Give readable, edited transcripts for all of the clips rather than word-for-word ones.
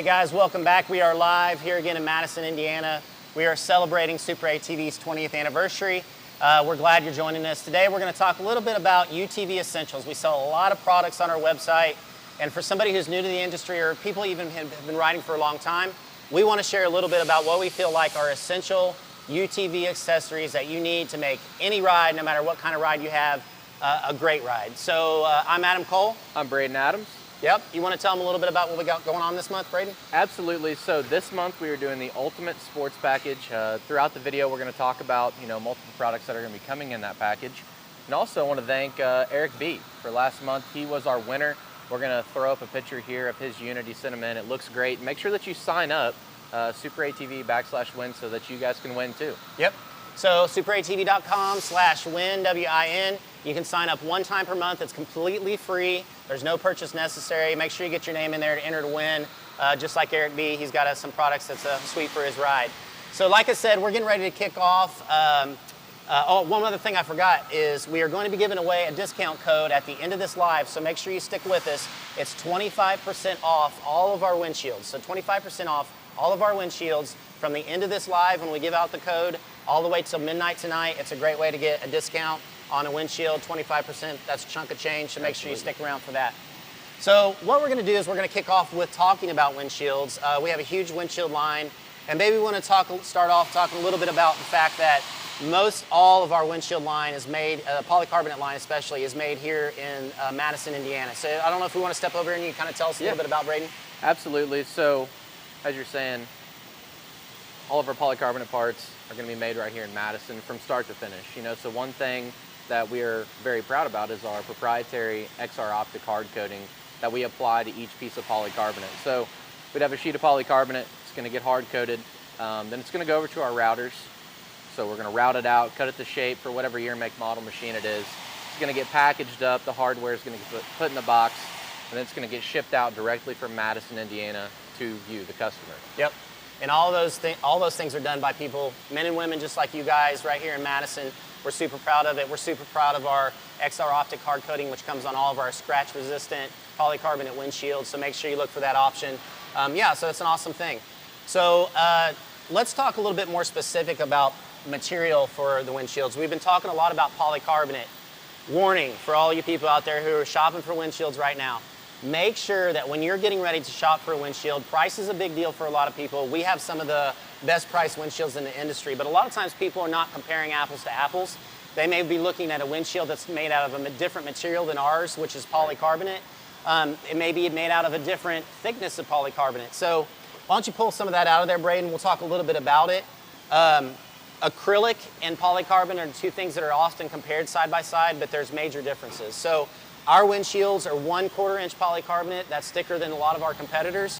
Hey guys, welcome back. We are live here again in Madison, Indiana. We are celebrating SuperATV's 20th anniversary. We're glad you're joining us today. We're going to talk a little bit about UTV essentials. We sell a lot of products on our website, and for somebody who's new to the industry or people even have been riding for a long time, we want to share a little bit about what we feel like are essential UTV accessories that you need to make any ride, no matter what kind of ride you have, a great ride. So I'm Adam Cole. I'm Braden Adams. Yep. You want to tell them a little bit about what we got going on this month, Braden? Absolutely. So this month we are doing the Ultimate Sports Package. Throughout the video, we're going to talk about multiple products that are going to be coming in that package. And also I want to thank Eric B. for last month. He was our winner. We're going to throw up a picture here of his unit. He sent them in. It looks great. Make sure that you sign up SuperATV/win so that you guys can win too. Yep. So superatv.com/win, W-I-N. You can sign up one time per month. It's completely free. There's no purchase necessary. Make sure you get your name in there to enter to win. Just like Eric B, he's got some products that's sweet for his ride. So like I said, we're getting ready to kick off. One other thing I forgot is we are going to be giving away a discount code at the end of this live, so make sure you stick with us. It's 25% off all of our windshields. So 25% off all of our windshields from the end of this live when we give out the code all the way till midnight tonight. It's a great way to get a discount on a windshield, 25%. That's a chunk of change, so make sure you stick around for that. So what we're going to do is we're going to kick off with talking about windshields. We have a huge windshield line, and maybe we want to start off talking a little bit about the fact that most all of our windshield line is made, polycarbonate line especially, is made here in Madison, Indiana. So I don't know if we want to step over and you kind of tell us a little bit about Braden? Absolutely. So as you're saying, all of our polycarbonate parts are going to be made right here in Madison from start to finish. So one thing that we are very proud about is our proprietary XR Optic hard coating that we apply to each piece of polycarbonate. So we'd have a sheet of polycarbonate, it's going to get hard coated, then it's going to go over to our routers. So we're going to route it out, cut it to shape for whatever year, make, model machine it is. It's going to get packaged up, the hardware is going to get put in the box, and then it's going to get shipped out directly from Madison, Indiana to you, the customer. Yep. And all those things are done by people, men and women just like you guys right here in Madison. We're super proud of it. We're super proud of our XR Optic hard coating, which comes on all of our scratch resistant polycarbonate windshields. So make sure you look for that option. So it's an awesome thing. So let's talk a little bit more specific about material for the windshields. We've been talking a lot about polycarbonate. Warning for all you people out there who are shopping for windshields right now. Make sure that when you're getting ready to shop for a windshield, price is a big deal for a lot of people. We have some of the best priced windshields in the industry, but a lot of times people are not comparing apples to apples. They may be looking at a windshield that's made out of a different material than ours, which is polycarbonate. It may be made out of a different thickness of polycarbonate. So why don't you pull some of that out of there, Braden? We'll talk a little bit about it. Acrylic and polycarbonate are two things that are often compared side by side, but there's major differences. So our windshields are 1/4 inch polycarbonate. That's thicker than a lot of our competitors.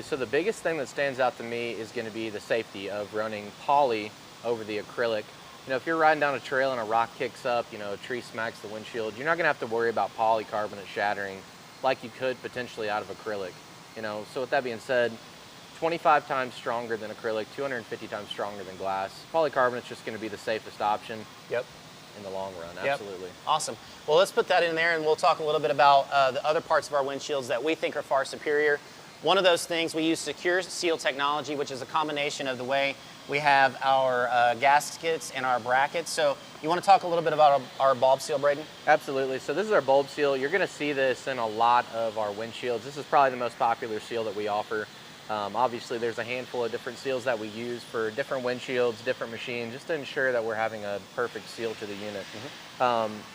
So the biggest thing that stands out to me is going to be the safety of running poly over the acrylic. If you're riding down a trail and a rock kicks up, a tree smacks the windshield, you're not going to have to worry about polycarbonate shattering like you could potentially out of acrylic. So with that being said, 25 times stronger than acrylic, 250 times stronger than glass. Polycarbonate's just going to be the safest option. Yep. In the long run, yep. Absolutely. Awesome. Well, let's put that in there and we'll talk a little bit about the other parts of our windshields that we think are far superior. One of those things, we use secure seal technology, which is a combination of the way we have our gaskets and our brackets. So you want to talk a little bit about our bulb seal, Braden? Absolutely. So this is our bulb seal. You're going to see this in a lot of our windshields. This is probably the most popular seal that we offer. Obviously, there's a handful of different seals that we use for different windshields, different machines, just to ensure that we're having a perfect seal to the unit.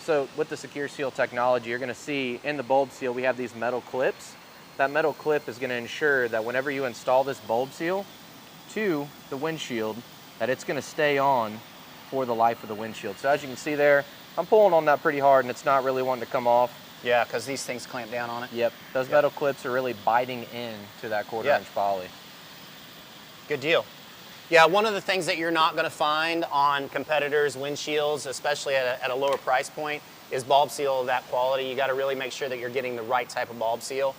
So with the secure seal technology, you're going to see in the bulb seal, we have these metal clips. That metal clip is going to ensure that whenever you install this bulb seal to the windshield, that it's going to stay on for the life of the windshield. So as you can see there, I'm pulling on that pretty hard and it's not really wanting to come off. Yeah, because these things clamp down on it. Yep, those metal clips are really biting in to that 1/4 inch poly. Good deal. Yeah, one of the things that you're not going to find on competitors' windshields, especially at a lower price point, is bulb seal of that quality. You got to really make sure that you're getting the right type of bulb seal.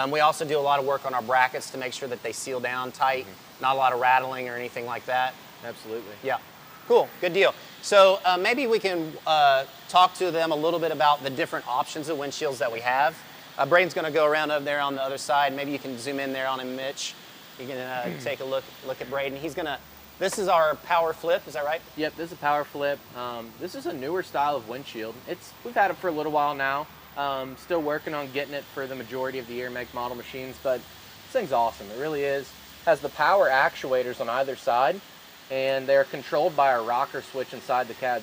We also do a lot of work on our brackets to make sure that they seal down tight, not a lot of rattling or anything like that. Absolutely. Yeah. Cool, good deal. So maybe we can talk to them a little bit about the different options of windshields that we have. Braden's going to go around over there on the other side. Maybe you can zoom in there on him, Mitch. You can take a look at Braden. He's going to, this is our power flip, is that right? Yep, this is a power flip. This is a newer style of windshield. We've had it for a little while now. Still working on getting it for the majority of the year make model machines, but this thing's awesome. It really is. Has the power actuators on either side, and they're controlled by a rocker switch inside the cab.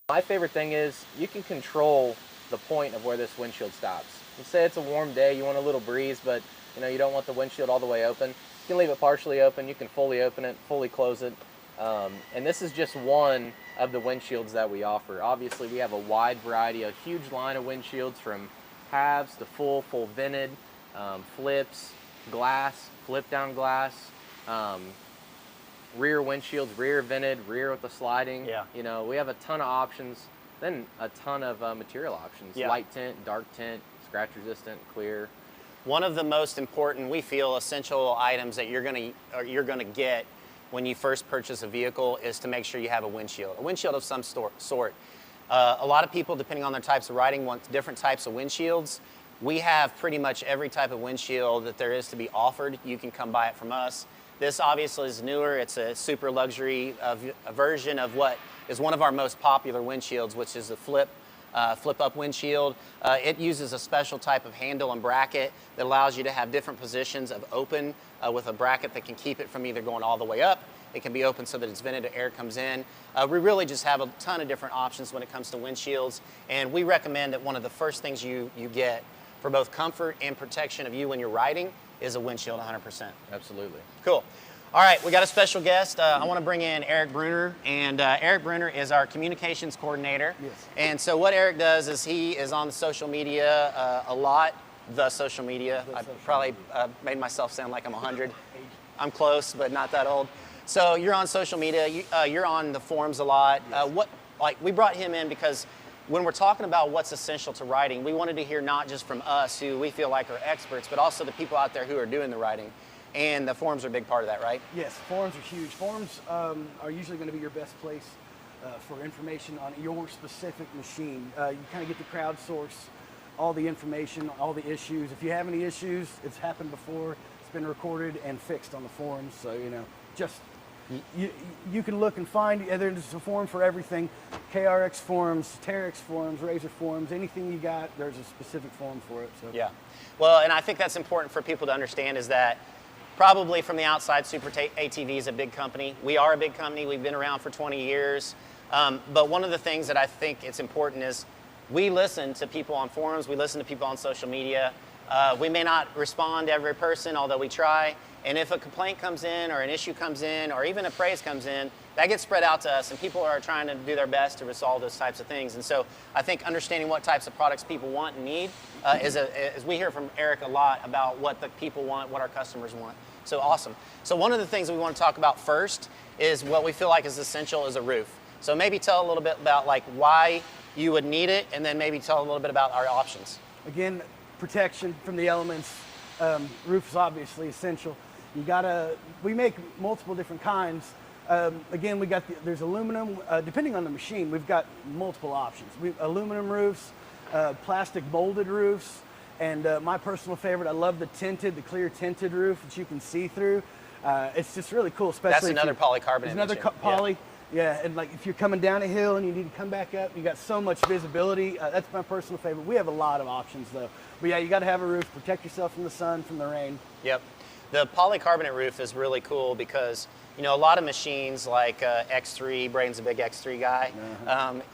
My favorite thing is you can control the point of where this windshield stops. Let's say it's a warm day, you want a little breeze, but you don't want the windshield all the way open. You can leave it partially open, you can fully open it, fully close it. And this is just one of the windshields that we offer. Obviously, we have a wide variety, a huge line of windshields from halves to full vented, flips, glass, flip down glass, rear windshields, rear vented, rear with the sliding. Yeah. We have a ton of options, then a ton of material options. Yeah. Light tint, dark tint, scratch resistant, clear. One of the most important, we feel, essential items that you're gonna get when you first purchase a vehicle is to make sure you have a windshield of some sort. A lot of people, depending on their types of riding, want different types of windshields. We have pretty much every type of windshield that there is to be offered. You can come buy it from us. This obviously is newer. It's a super luxury version of what is one of our most popular windshields, which is the flip up windshield. It uses a special type of handle and bracket that allows you to have different positions of open with a bracket that can keep it from either going all the way up. It can be open so that it's vented, air comes in. We really just have a ton of different options when it comes to windshields, and we recommend that one of the first things you get for both comfort and protection of you when you're riding is a windshield 100%. Absolutely. Cool. All right, we got a special guest. I want to bring in Eric Bruner, and Eric Bruner is our communications coordinator. Yes. And so what Eric does is he is on social media a lot, the social media. I probably made myself sound like I'm 100. I'm close, but not that old. So you're on social media, you're on the forums a lot. Yes. We brought him in because when we're talking about what's essential to riding, we wanted to hear not just from us, who we feel like are experts, but also the people out there who are doing the riding. And the forums are a big part of that, right? Yes, forums are huge. Forums are usually going to be your best place for information on your specific machine. You kind of get to crowdsource all the information, all the issues. If you have any issues, it's happened before, it's been recorded and fixed on the forums. So, just you can look and find, there's a forum for everything. KRX forums, Terex forums, Razor forums, anything you got, there's a specific forum for it. So. Yeah. Well, and I think that's important for people to understand is that probably from the outside, SuperATV is a big company. We are a big company. We've been around for 20 years. But one of the things that I think it's important is we listen to people on forums. We listen to people on social media. We may not respond to every person, although we try. And if a complaint comes in or an issue comes in or even a praise comes in, that gets spread out to us, and people are trying to do their best to resolve those types of things. And so I think understanding what types of products people want and need is we hear from Eric a lot about what the people want, what our customers want. So awesome. So one of the things that we want to talk about first is what we feel like is essential is a roof. So maybe tell a little bit about why you would need it, and then maybe tell a little bit about our options. Again, protection from the elements. Roof is obviously essential. We make multiple different kinds. Again, there's aluminum, depending on the machine, we've got multiple options. Aluminum roofs, plastic molded roofs, and my personal favorite, I love the clear tinted roof that you can see through. It's just really cool, especially That's another polycarbonate. Another poly. Yeah, and if you're coming down a hill and you need to come back up, you got so much visibility. That's my personal favorite. We have a lot of options though. But yeah, you got to have a roof, protect yourself from the sun, from the rain. Yep. The polycarbonate roof is really cool because a lot of machines like X3, Braden's a big X3 guy.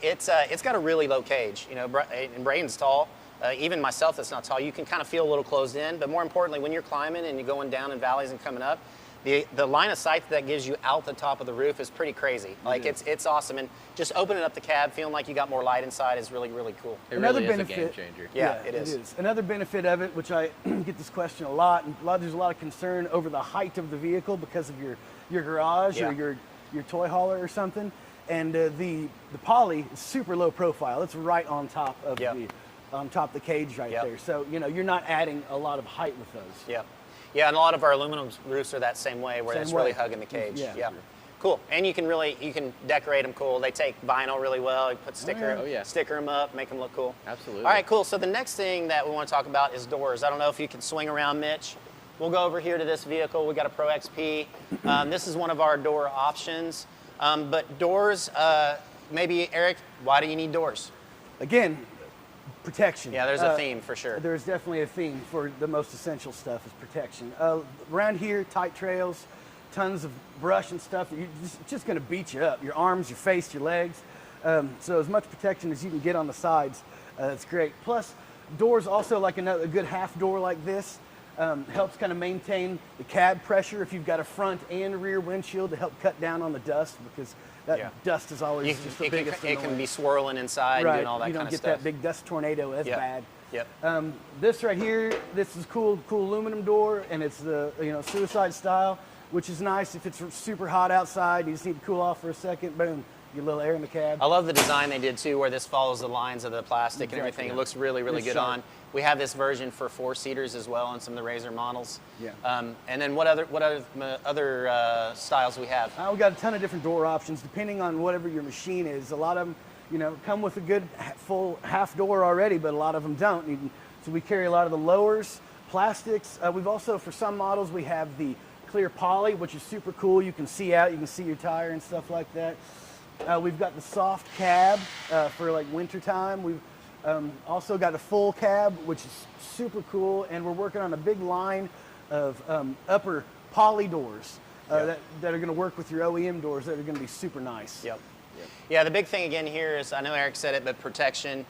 It's got a really low cage. And Braden's tall. Even myself that's not tall, you can kind of feel a little closed in. But more importantly, when you're climbing and you're going down in valleys and coming up, the line of sight that gives you out the top of the roof is pretty crazy. It's awesome, and just opening up the cab, feeling like you got more light inside is really, really cool. Another really benefit, is a game changer. Yeah, it is. Another benefit of it, which I get this question a lot, and there's a lot of concern over the height of the vehicle because of your garage or your toy hauler or something. And the poly is super low profile. It's right on top of the cage right there. So you're not adding a lot of height with those. Yep. Yeah, and a lot of our aluminum roofs are that same way, where it's really hugging the cage. Yeah. Cool. And you can decorate them cool. They take vinyl really well. You put sticker them up, make them look cool. Absolutely. All right, cool. So the next thing that we want to talk about is doors. I don't know if you can swing around, Mitch. We'll go over here to this vehicle. We got a Pro XP. This is one of our door options. But doors, maybe Eric, why do you need doors? Again, protection. Yeah, there's a theme for sure. There's definitely a theme for the most essential stuff is protection. Around here, tight trails, tons of brush and stuff. It's just going to beat you up. Your arms, your face, your legs. So as much protection as you can get on the sides, that's great. Plus, doors also like a good half door like this helps kind of maintain the cab pressure if you've got a front and rear windshield to help cut down on the dust, because that dust is always just the biggest annoyance. It can be swirling inside and doing all that kind of stuff. You don't get that big dust tornado as bad. Yep. This right here, this is cool aluminum door, and it's the suicide style, which is nice if it's super hot outside. You just need to cool off for a second. Boom, get a little air in the cab. I love the design they did too, where this follows the lines of the plastic and everything. It looks really, really good on. We have this version for 4-seaters as well on some of the Razor models. Yeah. And then what other styles we have? We got a ton of different door options depending on whatever your machine is. A lot of them, come with a good full half door already, but a lot of them don't. So we carry a lot of the lowers, plastics. We've also, for some models, we have the clear poly, which is super cool. You can see out, you can see your tire and stuff like that. We've got the soft cab for like winter time. We've also got a full cab, which is super cool, and we're working on a big line of upper poly doors that are going to work with your OEM doors that are going to be super nice. Yep. Yeah, the big thing again here is, I know Eric said it, but protection.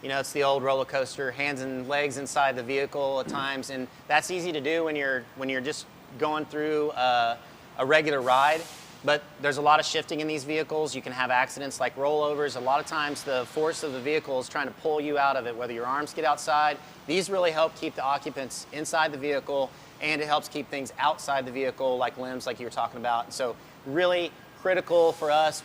It's the old roller coaster, hands and legs inside the vehicle at times, and that's easy to do when you're just going through a regular ride. But there's a lot of shifting in these vehicles. You can have accidents like rollovers. A lot of times the force of the vehicle is trying to pull you out of it, whether your arms get outside. These really help keep the occupants inside the vehicle, and it helps keep things outside the vehicle, like limbs, like you were talking about. So really critical for us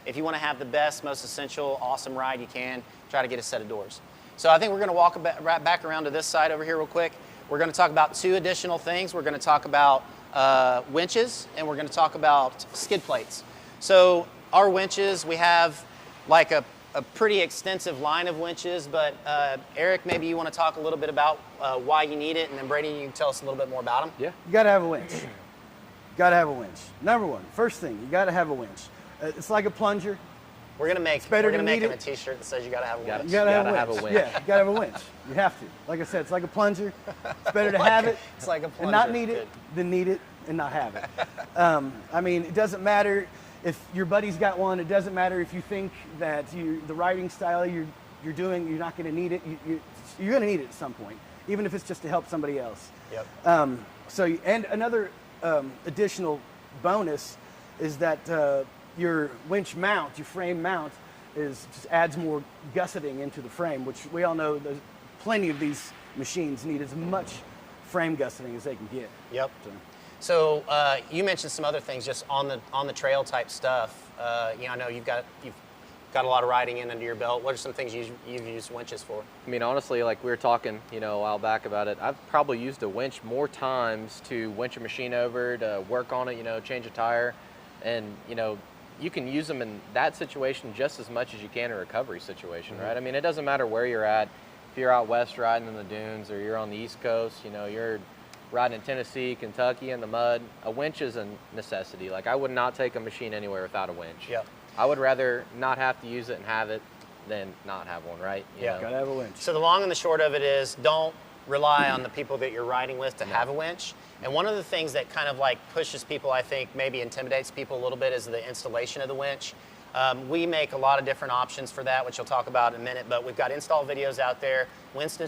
if you want to have the best, most essential, awesome ride you can, try to get a set of doors. So I think we're going to walk right back around to this side over here real quick. We're going to talk about 2 additional things. We're going to talk about winches, and we're going to talk about skid plates. So our winches, we have like a pretty extensive line of winches, but Eric, maybe you want to talk a little bit about why you need it, and then Brady, you can tell us a little bit more about them. Yeah. You got to have a winch. Got to have a winch. Number one, first thing, you got to have a winch. It's like a plunger. We're gonna make him a T-shirt that says you gotta have a winch. You gotta have a winch. Yeah, you gotta have a winch. You have to. Like I said, it's like a plunger. It's better to have it it's like a plunger. And not need it than need it and not have it. It doesn't matter if your buddy's got one. It doesn't matter if you think that the riding style you're doing, you're not gonna need it. You're gonna need it at some point, even if it's just to help somebody else. Yep. And another additional bonus is that your winch mount, your frame mount, just adds more gusseting into the frame, which we all know there's plenty of these machines need as much frame gusseting as they can get. Yep. So you mentioned some other things just on the trail type stuff. I know you've got a lot of riding under your belt. What are some things you've used winches for? I mean, honestly, like we were talking, a while back about it, I've probably used a winch more times to winch a machine over, to work on it, change a tire, and you can use them in that situation just as much as you can in a recovery situation, right? I mean, it doesn't matter where you're at. If you're out west riding in the dunes, or you're on the East Coast, you're riding in Tennessee, Kentucky in the mud, a winch is a necessity. Like, I would not take a machine anywhere without a winch. Yep. I would rather not have to use it and have it than not have one, right? Yeah, gotta have a winch. So the long and the short of it is, don't rely on the people that you're riding with to have a winch. And one of the things that kind of like pushes people, I think, maybe intimidates people a little bit, is the installation of the winch. We make a lot of different options for that, which you'll talk about in a minute, but we've got install videos out there. Winch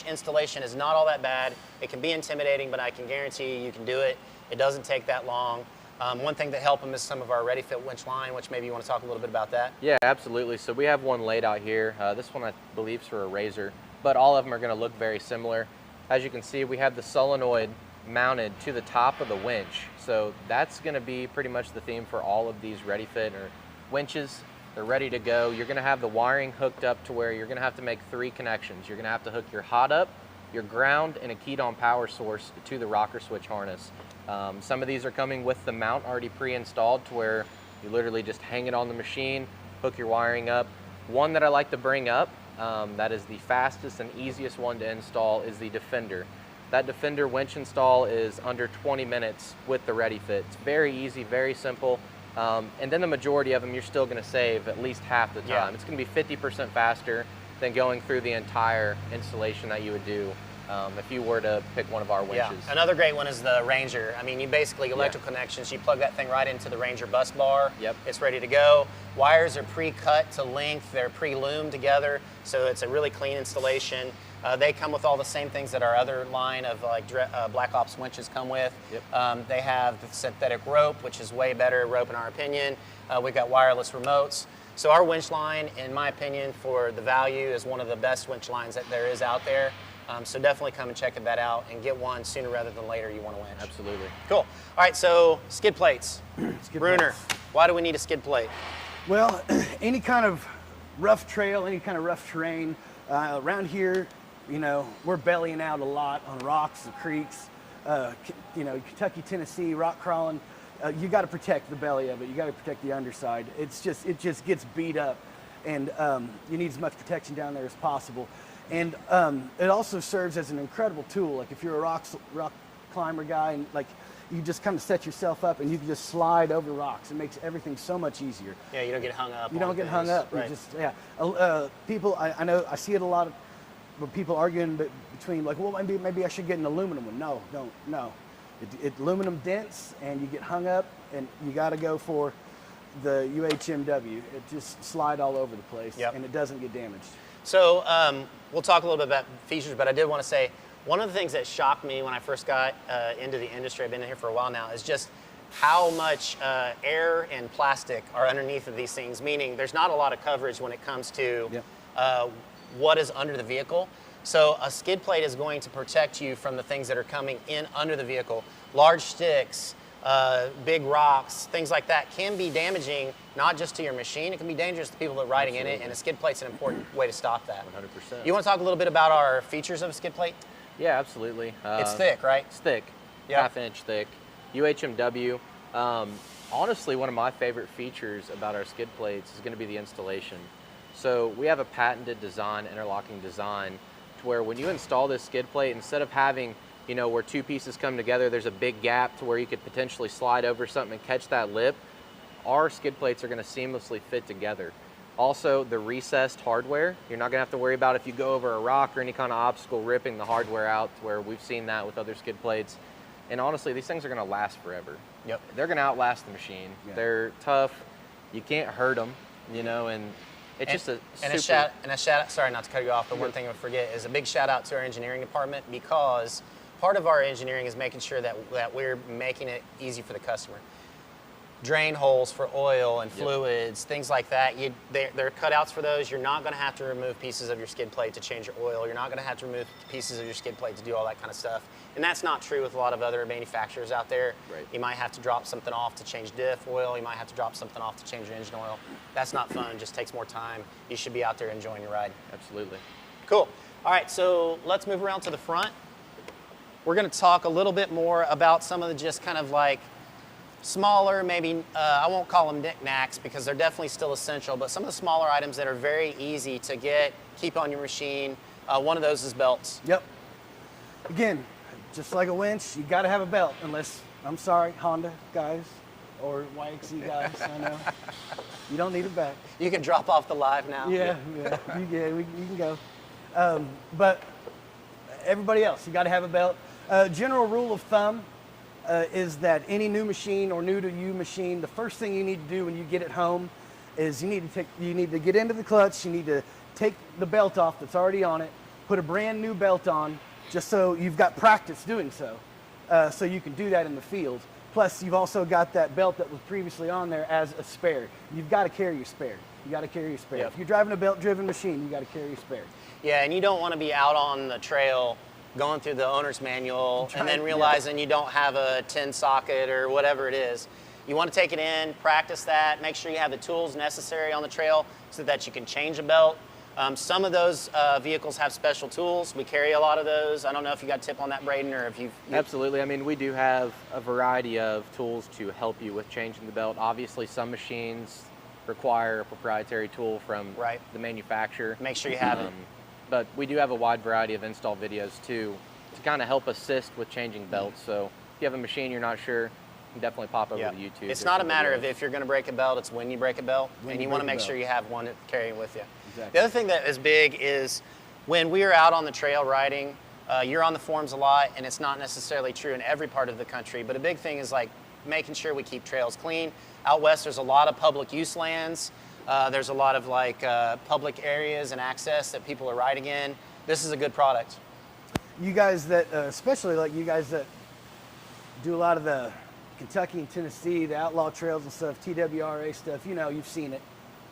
installation is not all that bad. It can be intimidating, but I can guarantee you can do it. It doesn't take that long. One thing that helps them is some of our Ready Fit winch line, which maybe you want to talk a little bit about that. Yeah, absolutely. So we have one laid out here. This one I believe is for a Razor, but all of them are going to look very similar. As you can see, we have the solenoid mounted to the top of the winch. So that's going to be pretty much the theme for all of these Ready Fit or winches. They're ready to go. You're going to have the wiring hooked up to where you're going to have to make 3 connections. You're going to have to hook your hot up, your ground, and a keyed on power source to the rocker switch harness. Some of these are coming with the mount already pre-installed to where you literally just hang it on the machine, hook your wiring up. One that I like to bring up, that is the fastest and easiest one to install, is the Defender. That Defender winch install is under 20 minutes with the Ready Fit. It's very easy, very simple. And then the majority of them, you're still gonna save at least half the time. Yeah. It's gonna be 50% faster than going through the entire installation that you would do if you were to pick one of our winches. Yeah. Another great one is the Ranger. I mean, you basically, electrical connections, you plug that thing right into the Ranger bus bar. Yep. It's ready to go. Wires are pre-cut to length. They're pre-loomed together, so it's a really clean installation. They come with all the same things that our other line of like Black Ops winches come with. Yep. They have the synthetic rope, which is way better rope in our opinion. We've got wireless remotes. So our winch line, in my opinion, for the value, is one of the best winch lines that there is out there. So definitely come and check that out and get one sooner rather than later. You want a winch. Absolutely. Cool. All right, so skid plates. Bruner, plates. why do we need a skid plate? Well, any kind of rough trail, any kind of rough terrain, around here, you know, we're bellying out a lot on rocks and creeks, you know, Kentucky, Tennessee, rock crawling. You got to protect the belly of it. You got to protect the underside. It just gets beat up, and you need as much protection down there as possible. And it also serves as an incredible tool. Like if you're a rock climber guy, and like you just kind of set yourself up, and you can just slide over rocks. It makes everything so much easier. Yeah, you don't get hung up. You don't get hung up. Right. You just, yeah. People, I know, I see it a lot of people arguing between like, well, maybe I should get an aluminum one. No, don't, no. It's aluminum dents, and you get hung up, and you got to go for the UHMW. It just slide all over the place, and it doesn't get damaged. So we'll talk a little bit about features, but I did want to say, one of the things that shocked me when I first got into the industry, I've been in here for a while now, is just how much air and plastic are underneath of these things, meaning there's not a lot of coverage when it comes to what is under the vehicle. So a skid plate is going to protect you from the things that are coming in under the vehicle. Large sticks, big rocks, things like that can be damaging, not just to your machine, it can be dangerous to people that are riding in it, and a skid plate's an important way to stop that. 100%. You want to talk a little bit about our features of a skid plate? Yeah, absolutely. It's thick, right? It's thick, Yeah. half-inch thick. UHMW. Honestly, one of my favorite features about our skid plates is going to be the installation. So we have a patented design, interlocking design, to where when you install this skid plate, instead of having, you know, where two pieces come together, there's a big gap to where you could potentially slide over something and catch that lip, our skid plates are going to seamlessly fit together. Also, the recessed hardware, you're not going to have to worry about if you go over a rock or any kind of obstacle ripping the hardware out, where we've seen that with other skid plates. And honestly, these things are going to last forever. Yep. They're going to outlast the machine. Yeah. They're tough. You can't hurt them, you know, and it's just a super... a shout out, sorry not to cut you off, but one thing I forget is a big shout out to our engineering department, because part of our engineering is making sure that we're making it easy for the customer. Drain holes for oil and fluids, things like that. There are cutouts for those. You're not going to have to remove pieces of your skid plate to change your oil. You're not going to have to remove pieces of your skid plate to do all that kind of stuff. And that's not true with a lot of other manufacturers out there. Right. You might have to drop something off to change diff oil. You might have to drop something off to change your engine oil. That's not fun. It just takes more time. You should be out there enjoying your ride. Absolutely. Cool. All right, so let's move around to the front. We're going to talk a little bit more about some of the just kind of like smaller, maybe, I won't call them knickknacks because they're definitely still essential, but some of the smaller items that are very easy to get, keep on your machine. One of those is belts. Yep. Again, just like a winch, you got to have a belt, unless, I'm sorry, Honda guys or YXE guys, I know. You don't need a belt. You can drop off the live now. Yeah, you can go. But everybody else, you got to have a belt. General rule of thumb is that any new machine or new to you machine, the first thing you need to do when you get it home is you need to get into the clutch. You need to take the belt off that's already on it, put a brand new belt on, just so you've got practice doing so, so you can do that in the field. Plus, you've also got that belt that was previously on there as a spare. You've got to carry your spare. You got to carry your spare. Yep. If you're driving a belt-driven machine, you got to carry your spare. Yeah, and you don't want to be out on the trail going through the owner's manual and then realizing you don't have a 10 socket or whatever it is. You want to take it in, practice that, make sure you have the tools necessary on the trail so that you can change a belt. Some of those vehicles have special tools. We carry a lot of those. I don't know if you got a tip on that, Braden, or if you Absolutely. I mean, we do have a variety of tools to help you with changing the belt. Obviously, some machines require a proprietary tool from the manufacturer. Make sure you have it. But we do have a wide variety of install videos too to kind of help assist with changing belts. So if you have a machine you're not sure, you can definitely pop over to YouTube. It's not a matter of if you're going to break a belt, it's when you break a belt, and you want to make sure you have one to carry with you. Exactly. The other thing that is big is when we are out on the trail riding, you're on the forums a lot, and it's not necessarily true in every part of the country, but a big thing is like making sure we keep trails clean. Out west, there's a lot of public use lands. There's a lot of like public areas and access that people are riding in. This is a good product. You guys that, especially like you guys that do a lot of the Kentucky and Tennessee, the outlaw trails and stuff, TWRA stuff, you know, you've seen it.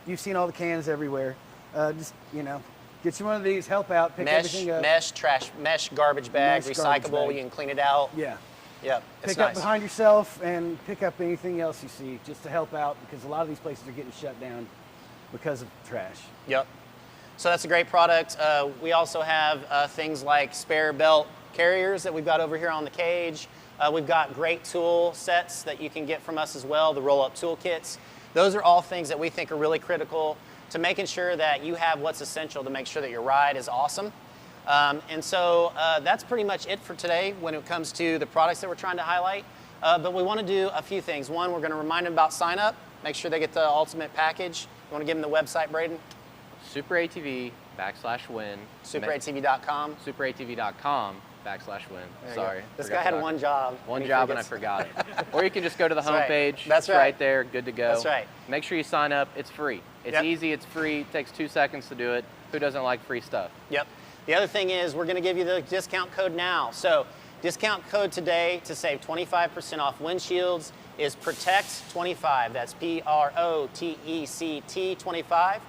You've seen all the cans everywhere. Just, you know, get you one of these, help out, pick everything up. Mesh garbage bag, Mesh recyclable, garbage bag. You can clean it out. Yeah. Yeah, it's Pick up nice. behind yourself and pick up anything else you see just to help out, because a lot of these places are getting shut down because of trash. Yep. So that's a great product. We also have things like spare belt carriers that we've got over here on the cage. We've got great tool sets that you can get from us as well, the roll-up toolkits. Those are all things that we think are really critical to making sure that you have what's essential to make sure that your ride is awesome. And so that's pretty much it for today when it comes to the products that we're trying to highlight. But we want to do a few things. One, we're going to remind them about sign up, make sure they get the ultimate package. You want to give them the website, Braden? SuperATV/win. SuperATV.com. SuperATV.com/win. Sorry. This guy had one job. One job and I forgot it. Or you can just go to the That's right. homepage. That's it's right. right there, good to go. That's right. Make sure you sign up. It's free. It's Yep. easy, it's free, it takes 2 seconds to do it. Who doesn't like free stuff? Yep. The other thing is we're going to give you the discount code now. So discount code today to save 25% off windshields is PROTECT25. That's PROTECT 25.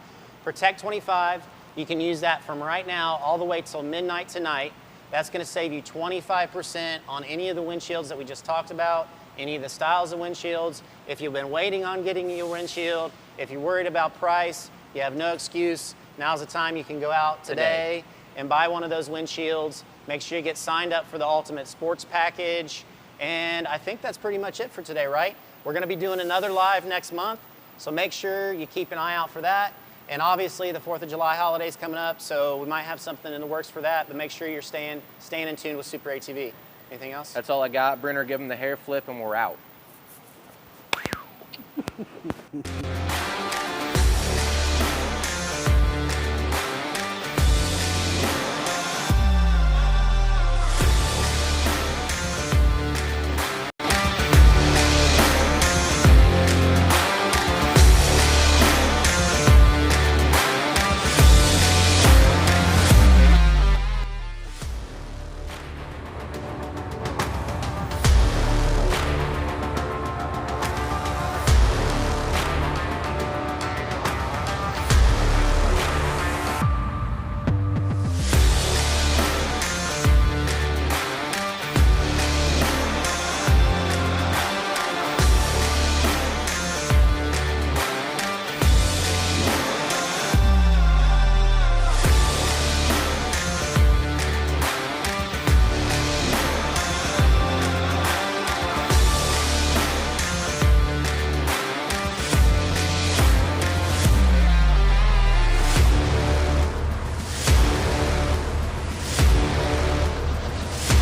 Protect 25. You can use that from right now all the way till midnight tonight. That's going to save you 25% on any of the windshields that we just talked about, any of the styles of windshields. If you've been waiting on getting your windshield, if you're worried about price, you have no excuse. Now's the time you can go out today and buy one of those windshields. Make sure you get signed up for the Ultimate Sports Package. And I think that's pretty much it for today, right? We're going to be doing another live next month, so make sure you keep an eye out for that. And obviously the 4th of July holiday is coming up, so we might have something in the works for that, but make sure you're staying in tune with SuperATV. Anything else? That's all I got. Brenner, give him the hair flip and we're out.